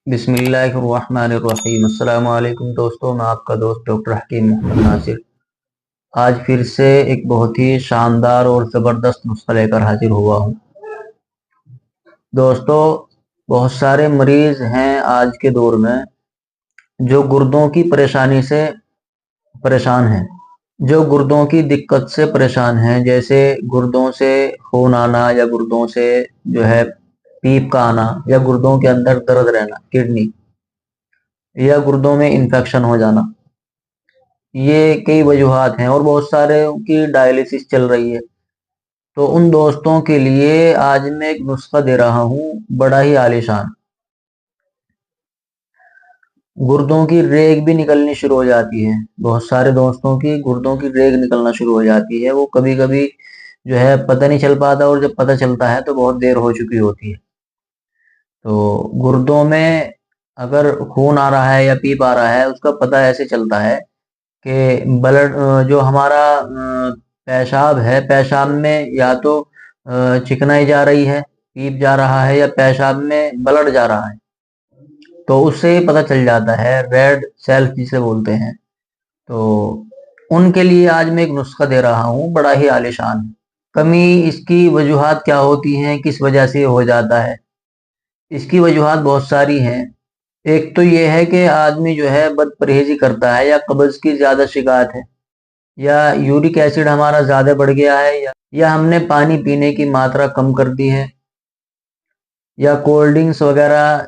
बिस्मिल्लाहिर्रहमानिर्रहीम। अस्सलाम वालेकुम दोस्तों, मैं आपका दोस्त डॉक्टर हकीम मोहम्मद नासिर आज फिर से एक बहुत ही शानदार और ज़बरदस्त नुस्खा लेकर हाजिर हुआ हूँ। दोस्तों, बहुत सारे मरीज़ हैं आज के दौर में जो गुर्दों की परेशानी से परेशान हैं, जो गुर्दों की दिक्कत से परेशान हैं, जैसे गुर्दों से खून आना या गुर्दों से जो है पीप का आना या गुर्दों के अंदर दर्द रहना, किडनी या गुर्दों में इन्फेक्शन हो जाना। ये कई वजूहात हैं और बहुत सारे की डायलिसिस चल रही है। तो उन दोस्तों के लिए आज मैं एक नुस्खा दे रहा हूँ, बड़ा ही आलीशान। गुर्दों की रेग भी निकलनी शुरू हो जाती है। बहुत सारे दोस्तों की गुर्दों की रेग निकलना शुरू हो जाती है। वो कभी कभी जो है पता नहीं चल पाता और जब पता चलता है तो बहुत देर हो चुकी होती है। तो गुर्दों में अगर खून आ रहा है या पीप आ रहा है, उसका पता ऐसे चलता है कि ब्लड जो हमारा पेशाब है, पेशाब में या तो चिकनाई जा रही है, पीप जा रहा है, या पेशाब में ब्लड जा रहा है। तो उससे पता चल जाता है, रेड सेल्स जिसे बोलते हैं। तो उनके लिए आज मैं एक नुस्खा दे रहा हूँ, बड़ा ही आलीशान। कमी इसकी वजूहात क्या होती हैं, किस वजह से हो जाता है? इसकी वजूहात बहुत सारी हैं। एक तो ये है कि आदमी जो है बदपरहेजी करता है, या कब्ज की ज्यादा शिकायत है, या यूरिक एसिड हमारा ज्यादा बढ़ गया है, या हमने पानी पीने की मात्रा कम कर दी है, या कोल्ड ड्रिंक्स वगैरह,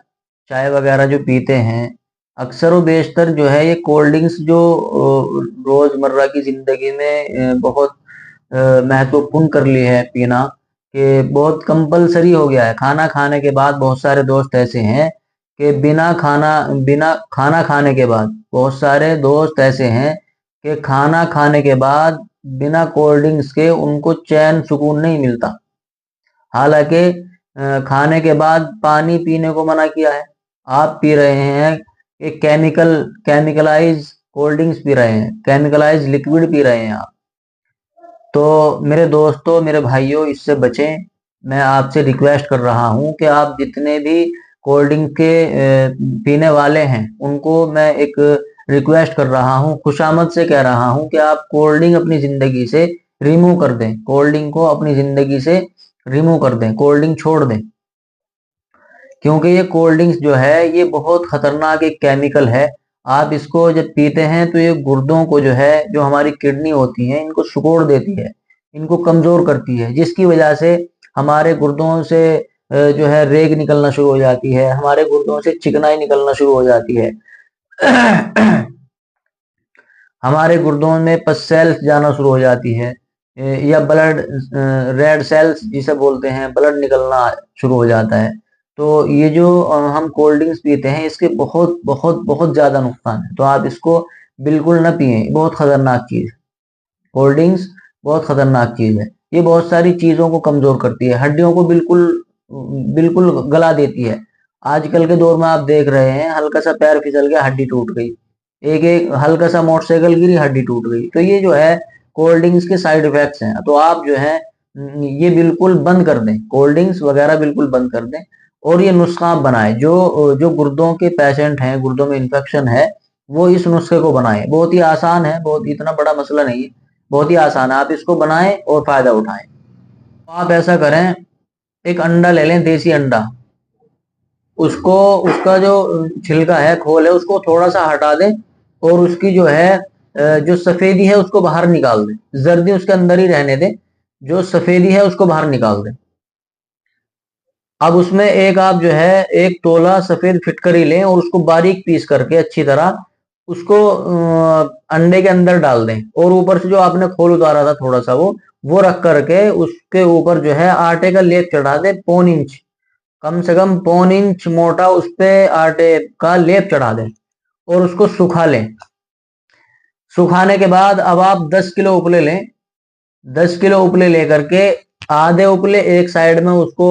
चाय वगैरह जो पीते हैं। अक्सर व बेशतर जो है ये कोल्ड ड्रिंक्स जो रोजमर्रा की जिंदगी में बहुत महत्वपूर्ण कर ली है पीना, कि बहुत कंपलसरी हो गया है। खाना खाने के बाद बहुत सारे दोस्त ऐसे हैं कि बिना खाना खाने के बाद, बहुत सारे दोस्त ऐसे हैं कि खाना खाने के बाद बिना कोल्ड ड्रिंक्स के उनको चैन सुकून नहीं मिलता। हालांकि खाने के बाद पानी पीने को मना किया है, आप पी रहे हैं एक केमिकलाइज कोल्ड ड्रिंक्स पी रहे हैं, केमिकलाइज लिक्विड पी रहे हैं आप। तो मेरे दोस्तों, मेरे भाइयों, इससे बचें। मैं आपसे रिक्वेस्ट कर रहा हूं कि आप जितने भी कोल्ड ड्रिंक के पीने वाले हैं, उनको मैं एक रिक्वेस्ट कर रहा हूं, खुशामद से कह रहा हूं कि आप कोल्ड ड्रिंक अपनी जिंदगी से रिमूव कर दें। कोल्ड ड्रिंक को अपनी जिंदगी से रिमूव कर दें, कोल्ड ड्रिंक छोड़ दें। क्योंकि ये कोल्ड ड्रिंक्स जो है ये बहुत खतरनाक एक केमिकल है। आप इसको जब पीते हैं तो ये गुर्दों को जो है, जो हमारी किडनी होती है, इनको सिकोड़ देती है, इनको कमजोर करती है, जिसकी वजह से हमारे गुर्दों से जो है रेग निकलना शुरू हो जाती है, हमारे गुर्दों से चिकनाई निकलना शुरू हो जाती है। हमारे गुर्दों में पस सेल्स जाना शुरू हो जाती है, या ब्लड रेड सेल्स जिसे बोलते हैं, ब्लड निकलना शुरू हो जाता है। तो ये जो हम कोल्ड ड्रिंक्स पीते हैं, इसके बहुत बहुत बहुत ज्यादा नुकसान है। तो आप इसको बिल्कुल ना पिए, बहुत खतरनाक चीज। कोल्ड ड्रिंक्स बहुत खतरनाक चीज है। ये बहुत सारी चीजों को कमजोर करती है, हड्डियों को बिल्कुल बिल्कुल गला देती है। आजकल के दौर में आप देख रहे हैं, हल्का सा पैर फिसल गया, हड्डी टूट गई। एक एक हल्का सा मोटरसाइकिल गिरी, हड्डी टूट गई। तो ये जो है कोल्ड ड्रिंक्स के साइड इफेक्ट्स हैं। तो आप जो है ये बिल्कुल बंद कर दें, कोल्ड ड्रिंक्स वगैरह बिल्कुल बंद कर दें, और ये नुस्खा आप बनाएं। जो जो गुर्दों के पेशेंट हैं, गुर्दों में इन्फेक्शन है, वो इस नुस्खे को बनाएं। बहुत ही आसान है, बहुत इतना बड़ा मसला नहीं है, बहुत ही आसान है। आप इसको बनाएं और फायदा उठाएं। तो आप ऐसा करें, एक अंडा ले लें, देसी अंडा। उसको, उसका जो छिलका है, खोल है, उसको थोड़ा सा हटा दें, और उसकी जो है जो सफेदी है उसको बाहर निकाल दें। जर्दी उसके अंदर ही रहने दें, जो सफेदी है उसको बाहर निकाल दें। अब उसमें एक आप जो है एक तोला सफेद फिटकरी लें और उसको बारीक पीस करके अच्छी तरह उसको अंडे के अंदर डाल दें, और ऊपर से जो आपने खोल उतारा था थोड़ा सा, वो रख करके उसके ऊपर जो है आटे का लेप चढ़ा दें, पौन इंच, कम से कम पौन इंच मोटा उस पे आटे का लेप चढ़ा दें, और उसको सुखा लें। सुखाने के बाद अब आप 10 किलो उपले लें। 10 किलो उपले लेकर के आधे उपले एक साइड में उसको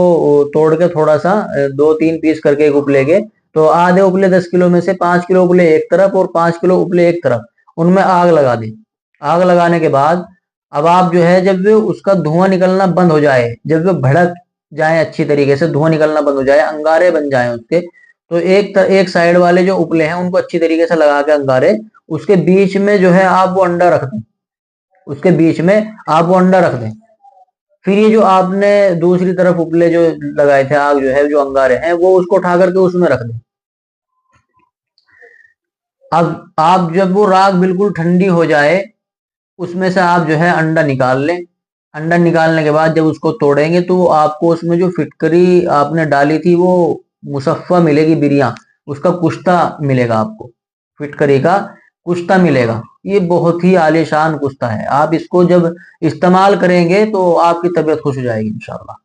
तोड़ के थोड़ा सा 2-3 पीस करके एक उपले के, तो आधे उपले 10 किलो में से 5 किलो उपले एक तरफ और 5 किलो उपले एक तरफ, उनमें आग लगा दें। आग लगाने के बाद अब आप जो है, जब उसका धुआं निकलना बंद हो जाए, जब वो भड़क जाए अच्छी तरीके से, धुआं निकलना बंद हो जाए, अंगारे बन जाए उसके। तो एक साइड वाले जो उपले हैं उनको अच्छी तरीके से लगा के अंगारे, उसके बीच में जो है आप वो अंडा रख दें, उसके बीच में आप वो अंडा रख दें। फिर ये जो आपने दूसरी तरफ उपले जो लगाए थे, आग जो है, जो अंगारे हैं, वो उसको उठा करके उसमें रख दें। अब आप जब वो राख बिल्कुल ठंडी हो जाए, उसमें से आप जो है अंडा निकाल लें। अंडा निकालने के बाद जब उसको तोड़ेंगे तो आपको उसमें जो फिटकरी आपने डाली थी वो मुसफ़्फ़ा मिलेगी, बिरियां, उसका कुश्ता मिलेगा आपको, फिटकरी का कुश्ता मिलेगा। ये बहुत ही आलीशान कुश्ता है, आप इसको जब इस्तेमाल करेंगे तो आपकी तबीयत खुश हो जाएगी इंशाल्लाह।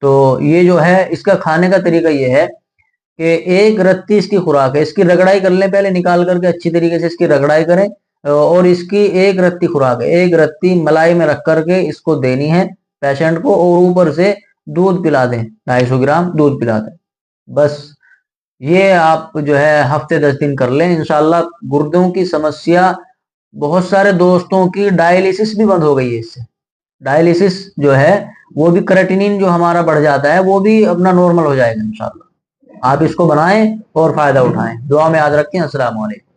तो ये जो है इसका खाने का तरीका ये है कि एक रत्ती इसकी खुराक है, इसकी रगड़ाई कर लें पहले, निकाल करके अच्छी तरीके से इसकी रगड़ाई करें, और इसकी एक रत्ती खुराक है, एक रत्ती मलाई में रख करके इसको देनी है पेशेंट को, और ऊपर से दूध पिला दें, 250 ग्राम दूध पिला दें। बस ये आप जो है हफ्ते 10 दिन कर लें, इंशाल्लाह गुर्दों की समस्या, बहुत सारे दोस्तों की डायलिसिस भी बंद हो गई है इससे। डायलिसिस जो है वो भी, क्रेटिनिन जो हमारा बढ़ जाता है वो भी अपना नॉर्मल हो जाएगा इंशाल्लाह। आप इसको बनाएं और फायदा उठाएं। दुआ में याद रखें। अस्सलाम वालेकुम।